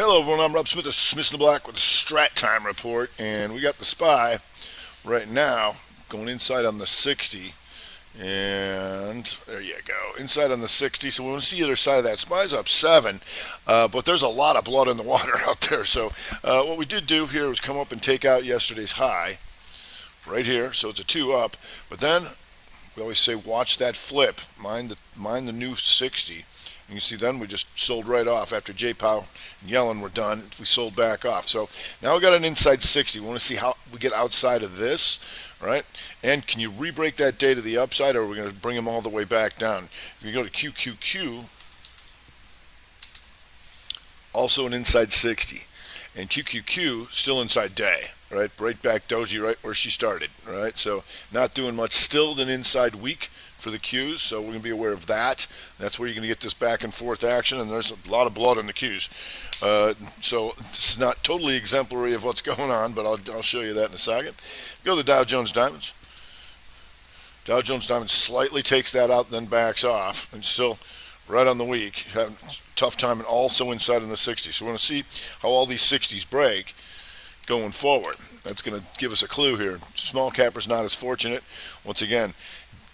Hello everyone, I'm Rob Smith of Smith in the Black with the Strat Time Report, and we got the SPY right now going inside on the 60, and there you go, inside on the 60. So we want to see the other side of that. SPY's up 7, but there's a lot of blood in the water out there. So what we did do here was come up and take out yesterday's high right here, so it's a 2 up, but then we always say watch that flip, mind the new 60. And you see then we just sold right off after J. Powell and Yellen were done. We sold back off. So now we got an inside 60. We want to see how we get outside of this, right? And can you re-break that day to the upside, or are we going to bring them all the way back down? If you go to QQQ, also an inside 60. And QQQ still inside day, right? Right back doji right where she started, right? So not doing much. Still an inside week for the Qs, so we're going to be aware of that. That's where you're going to get this back and forth action, and there's a lot of blood in the Qs. So this is not totally exemplary of what's going on, but I'll show you that in a second. Go to the Dow Jones Diamonds. Dow Jones Diamonds slightly takes that out, then backs off, and still right on the week, having a tough time, and also inside in the 60s. So we're going to see how all these 60s break going forward. That's going to give us a clue here. Small capper's not as fortunate. Once again,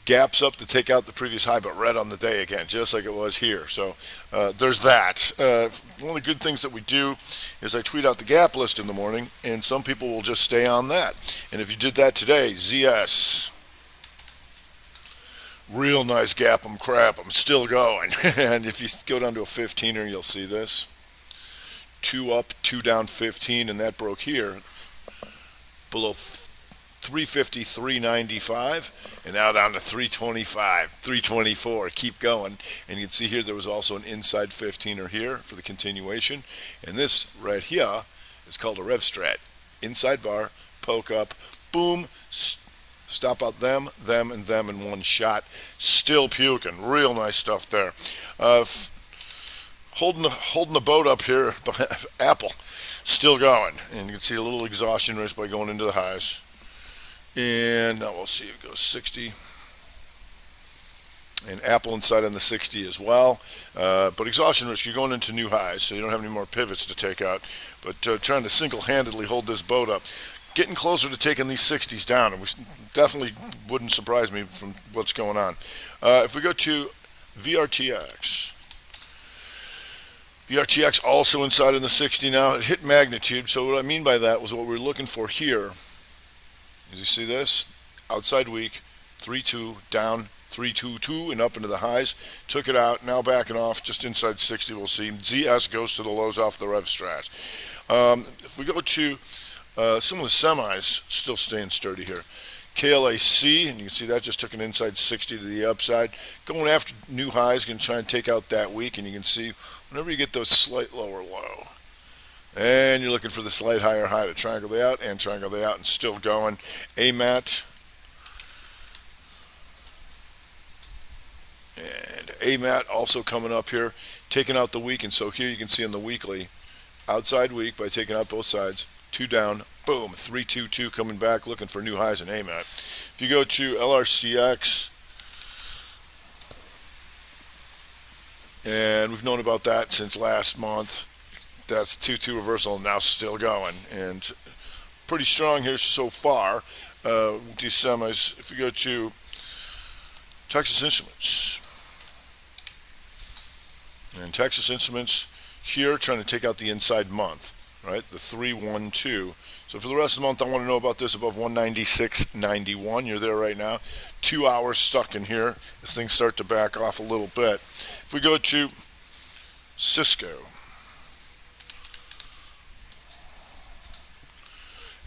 gaps up to take out the previous high, but red on the day again, just like it was here. So there's that. One of the good things that we do is I tweet out the gap list in the morning, and some people will just stay on that. And if you did that today, ZS, real nice gap 'em crap 'em, still going. And if you go down to a 15er, you'll see this. 2 up, 2 down 15, and that broke here below 350, 395, and now down to 325, 324. Keep going. And you can see here there was also an inside 15er here for the continuation. And this right here is called a rev strat. Inside bar, poke up, boom, stop out them, and them in one shot. Still puking. Real nice stuff there. Holding the boat up here, Apple, still going. And you can see a little exhaustion risk by going into the highs. And now we'll see if it goes 60. And Apple inside on the 60 as well. But exhaustion risk, you're going into new highs, so you don't have any more pivots to take out. But trying to single-handedly hold this boat up. Getting closer to taking these 60s down, and we definitely wouldn't surprise me from what's going on. If we go to VRTX. VRTX also inside in the 60 now. It hit magnitude, so what I mean by that was what we were looking for here. As you see this, outside week, 3-2, down, 3-2-2, and up into the highs. Took it out, now backing off, just inside 60, we'll see. ZS goes to the lows off the rev strat. If we go to some of the semis, still staying sturdy here. KLAC, and you can see that just took an inside 60 to the upside. Going after new highs, going to try and take out that week, and you can see whenever you get those slight lower low, and you're looking for the slight higher high to triangle the out and triangle the out, and still going. AMAT. And AMAT also coming up here, taking out the week. And so here you can see on the weekly, outside week by taking out both sides. 2 down, boom, 3-2-2 coming back, looking for new highs in AMAT. If you go to LRCX, and we've known about that since last month. That's 2-2 reversal, now still going, and pretty strong here so far. These semis. If you go to Texas Instruments, and Texas Instruments here trying to take out the inside month, right? The 3-1-2. So for the rest of the month, I want to know about this above 196.91. You're there right now. 2 hours stuck in here as things start to back off a little bit. If we go to Cisco.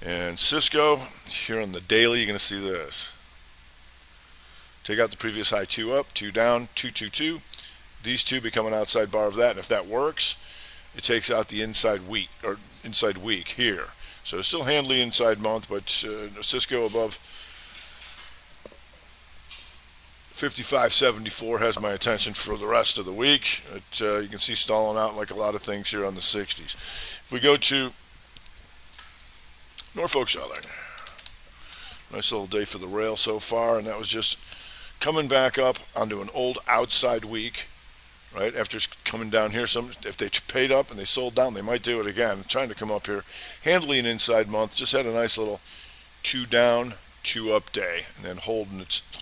And Cisco, here on the daily, you're going to see this. Take out the previous high, 2 up, 2 down, 2-2-2. These two become an outside bar of that, and if that works, it takes out the inside week here. So still handily inside month, but Cisco above 55.74 has my attention for the rest of the week. You can see stalling out like a lot of things here on the 60s. If we go to Norfolk Southern, nice little day for the rail so far, and that was just coming back up onto an old outside week, right? After it's coming down here, if they paid up and they sold down, they might do it again. Trying to come up here, handling an inside month. Just had a nice little 2 down, 2 up day, and then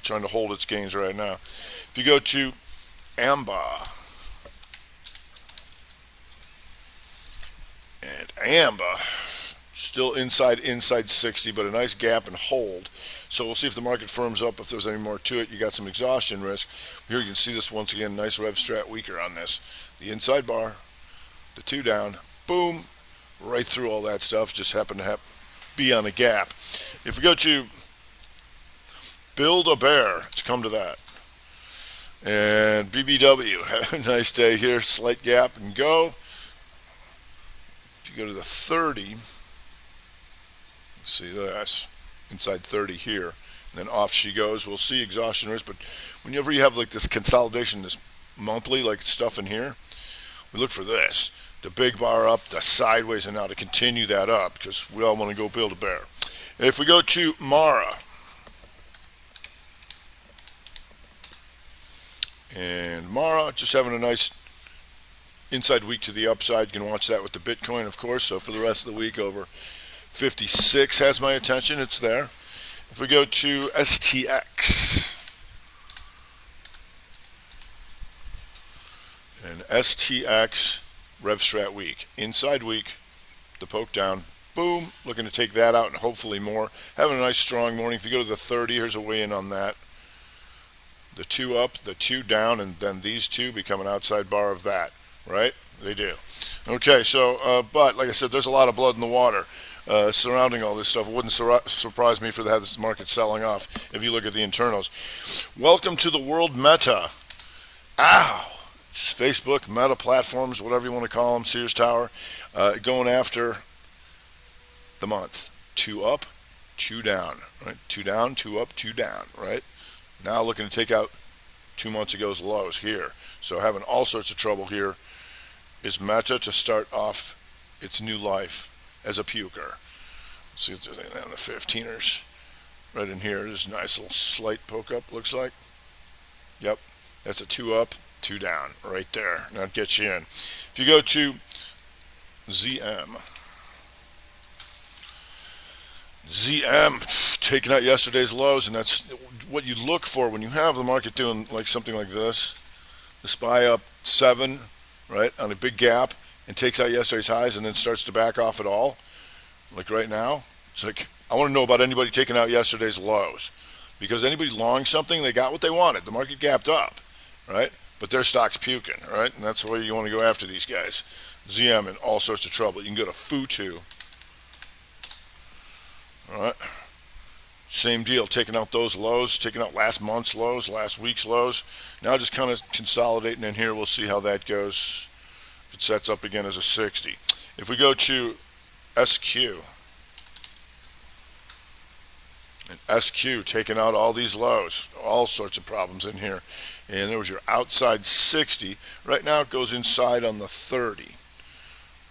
trying to hold its gains right now. If you go to AMBA, and AMBA still inside 60, but a nice gap and hold. So we'll see if the market firms up, if there's any more to it. You got some exhaustion risk. Here you can see this once again, nice rev strat weaker on this. The inside bar, the 2 down, boom, right through all that stuff. Just happened to be on a gap. If we go to Build a Bear, it's come to that. And BBW, have a nice day here, slight gap and go. If you go to the 30, see this, inside 30 here, and then off she goes. We'll see exhaustion risk, but whenever you have like this consolidation, this monthly like stuff in here, we look for this, the big bar up, the sideways, and now to continue that up, because we all want to go build a bear. If we go to Mara, and Mara just having a nice inside week to the upside. You can watch that with the Bitcoin, of course. So for the rest of the week, over 56 has my attention. It's there. If we go to STX, and STX Rev Strat week, inside week, the poke down, boom, looking to take that out and hopefully more. Having a nice strong morning. If you go to the 30, here's a weigh in on that. The 2 up, the 2 down, and then these 2 become an outside bar of that, right? They do. Okay, so, but like I said, there's a lot of blood in the water surrounding all this stuff. It wouldn't surprise me for to have this market selling off if you look at the internals. Welcome to the world meta. Ow! It's Facebook, meta platforms, whatever you want to call them, Sears Tower, going after the month. 2 up, 2 down, right? 2 down, 2 up, 2 down, right? Now looking to take out 2 months ago's lows here. So having all sorts of trouble here. Is Meta to start off its new life as a puker. Let's see if there's anything on the 15ers. Right in here, there's a nice little slight poke up, looks like. Yep, that's a 2 up, 2 down, right there. Now it gets you in. If you go to ZM taking out yesterday's lows, and that's what you look for when you have the market doing like something like this. The SPY up 7, right, on a big gap, and takes out yesterday's highs and then starts to back off at all. Like right now, it's like, I want to know about anybody taking out yesterday's lows, because anybody long something, they got what they wanted. The market gapped up, right, but their stock's puking, right, and that's the way you want to go after these guys. ZM in all sorts of trouble. You can go to FU2. All right, same deal, taking out those lows, taking out last month's lows, last week's lows. Now just kind of consolidating in here. We'll see how that goes if it sets up again as a 60. If we go to SQ, and SQ taking out all these lows, all sorts of problems in here. And there was your outside 60. Right now it goes inside on the 30.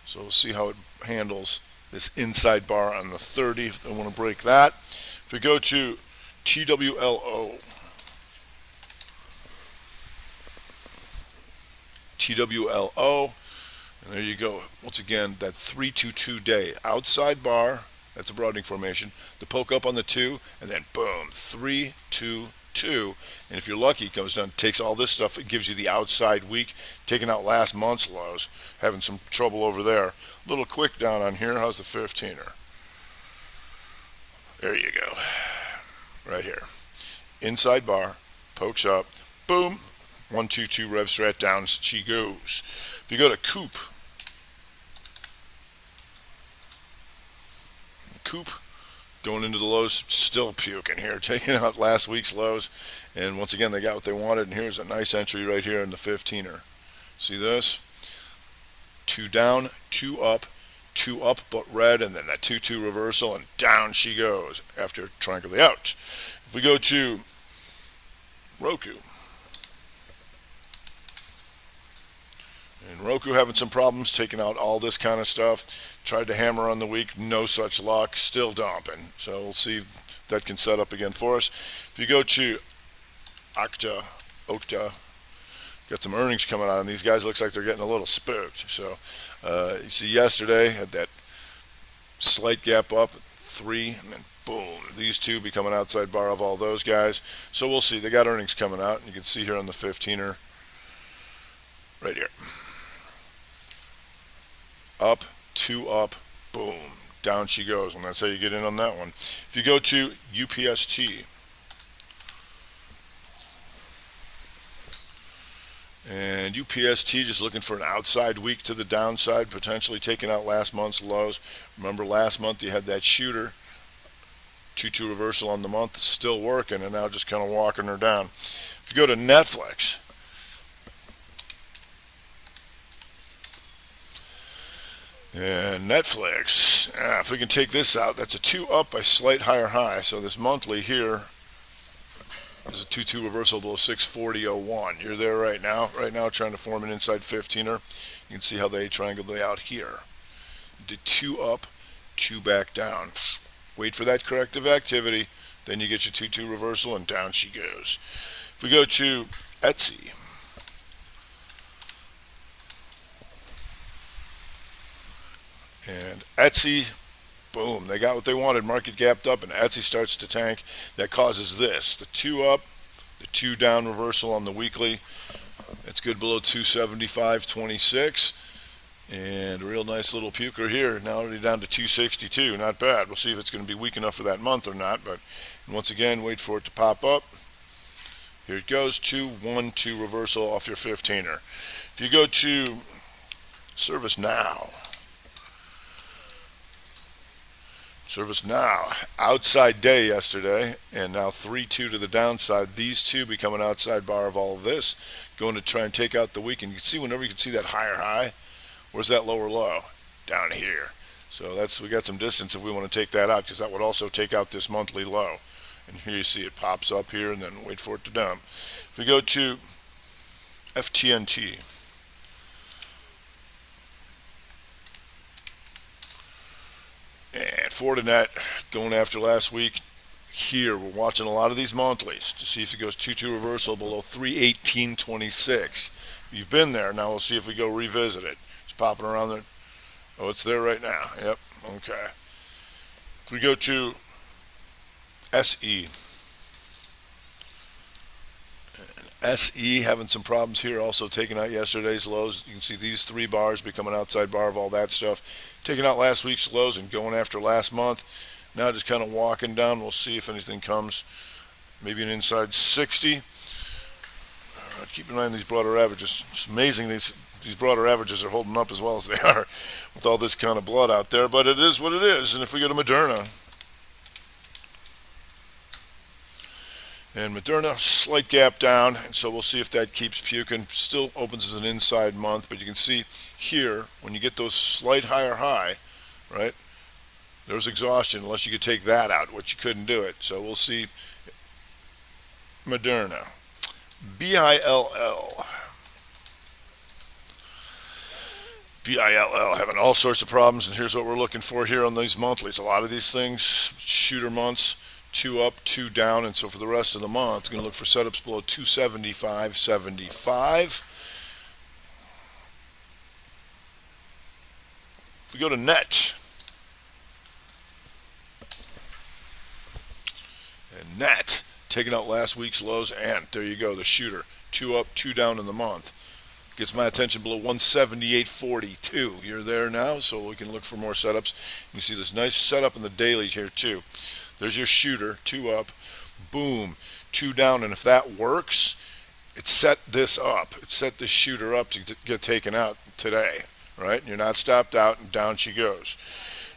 So we'll see how it handles this inside bar on the 30 if they want to break that. If we go to TWLO, and there you go. Once again, that 322 day outside bar, that's a broadening formation. The poke up on the 2, and then boom, 322. And if you're lucky, it comes down, takes all this stuff, it gives you the outside week, taking out last month's lows, having some trouble over there. A little quick down on here. How's the 15er? There you go. Right here. Inside bar, pokes up, boom, 122 rev strat down, she goes. If you go to Coop, going into the lows, still puking here, taking out last week's lows, and once again they got what they wanted, and here's a nice entry right here in the 15er. See this? 2 down, 2 up, 2 up but red, and then that 2-2 reversal, and down she goes after triangling out. If we go to Roku, and Roku having some problems taking out all this kind of stuff. Tried to hammer on the week, no such luck, still dumping. So we'll see if that can set up again for us. If you go to Okta, got some earnings coming out, and these guys looks like they're getting a little spooked. So you see yesterday had that slight gap up, 3, and then boom, these two becoming outside bar of all those guys. So we'll see. They got earnings coming out, and you can see here on the 15er, right here, up, 2 up, boom, down she goes, and that's how you get in on that one. If you go to UPST, and UPST just looking for an outside week to the downside, potentially taking out last month's lows. Remember last month you had that shooter, 2-2 reversal on the month, still working, and now just kind of walking her down. If you go to Netflix, and Netflix, if we can take this out, that's a 2 up by slight higher high. So this monthly here is a 2-2 reversal below 640.01. You're there right now. Right now, trying to form an inside 15er. You can see how they triangle lay out here. Did 2 up, 2 back down. Wait for that corrective activity. Then you get your 2-2 reversal, and down she goes. If we go to Etsy, and Etsy, boom, they got what they wanted. Market gapped up, and Etsy starts to tank. That causes this, the 2 up, the 2 down reversal on the weekly. It's good below 275.26, and a real nice little puker here. Now already down to 262. Not bad. We'll see if it's going to be weak enough for that month or not. But once again, wait for it to pop up. Here it goes, 2-1-2 reversal off your 15er. If you go to Service Now, outside day yesterday, and now 3-2 to the downside. These two become an outside bar of all of this, going to try and take out the week. And you can see whenever you can see that higher high, where's that lower low? Down here. So we got some distance if we want to take that out, because that would also take out this monthly low. And here you see it pops up here, and then wait for it to dump. If we go to FTNT, and Fortinet going after last week. Here we're watching a lot of these monthlies to see if it goes 2-2 reversal below 318.26. You've been there. Now we'll see if we go revisit it. It's popping around there. Oh, it's there right now. Yep. Okay. If we go to SE, SE having some problems here, also taking out yesterday's lows. You can see these 3 bars become an outside bar of all that stuff. Taking out last week's lows and going after last month. Now just kind of walking down. We'll see if anything comes. Maybe an inside 60. Keep in mind these broader averages. It's amazing these broader averages are holding up as well as they are with all this kind of blood out there. But it is what it is. And if we go to Moderna, and Moderna, slight gap down, and so we'll see if that keeps puking. Still opens as an inside month, but you can see here, when you get those slight higher high, right, there's exhaustion unless you could take that out, which you couldn't do it. So we'll see Moderna. BILL. BILL having all sorts of problems, and here's what we're looking for here on these monthlies. A lot of these things, shooter months, 2 up, 2 down, and so for the rest of the month, going to look for setups below 275.75. We go to net, and net taking out last week's lows, and there you go, the shooter, 2 up, 2 down in the month. Gets my attention below 178.42. You're there now, so we can look for more setups. You can see this nice setup in the dailies here too. There's your shooter, 2 up, boom, 2 down, and if that works, it set this up. It set this shooter up to get taken out today, right? And you're not stopped out, and down she goes.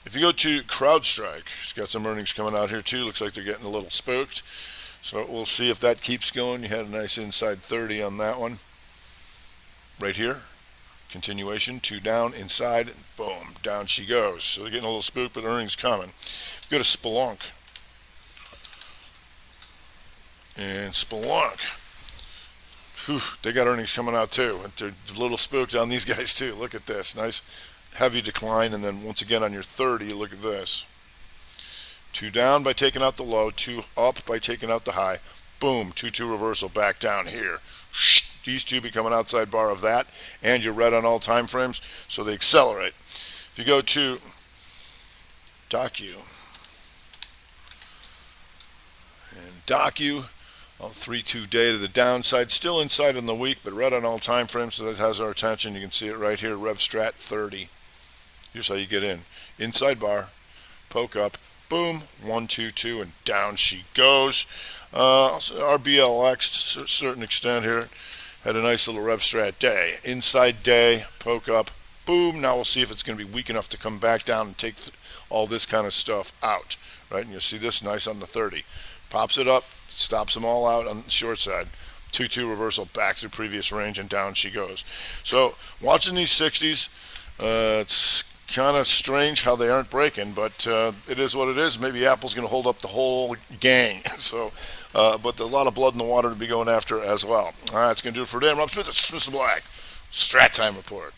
If you go to CrowdStrike, it's got some earnings coming out here too. Looks like they're getting a little spooked. So we'll see if that keeps going. You had a nice inside 30 on that one. Right here, continuation, 2 down, inside, and boom, down she goes. So they're getting a little spooked, but earnings coming. Go to Splunk. And Splunk, whew, they got earnings coming out too. They're a little spooked on these guys too. Look at this, nice heavy decline, and then once again on your 30, look at this. 2 down by taking out the low, 2 up by taking out the high. Boom, 2-2 reversal back down here. These two become an outside bar of that, and you're red on all time frames, so they accelerate. If you go to Docu, and Docu, 3-2 day to the downside, still inside in the week, but red on all time frames, so that has our attention. You can see it right here, Rev Strat 30. Here's how you get in. Inside bar, poke up, boom, 1, 2, 2, and down she goes. RBLX, to a certain extent here, had a nice little Rev Strat day. Inside day, poke up, boom. Now we'll see if it's going to be weak enough to come back down and take all this kind of stuff out. Right, and you'll see this nice on the 30. Pops it up, stops them all out on the short side. 2-2 reversal back to previous range, and down she goes. So watching these 60s, it's kind of strange how they aren't breaking, but it is what it is. Maybe Apple's going to hold up the whole gang. So, but a lot of blood in the water to be going after as well. All right, that's going to do it for today. I'm Rob Smith. This is Mr. Black. Strat Time Report.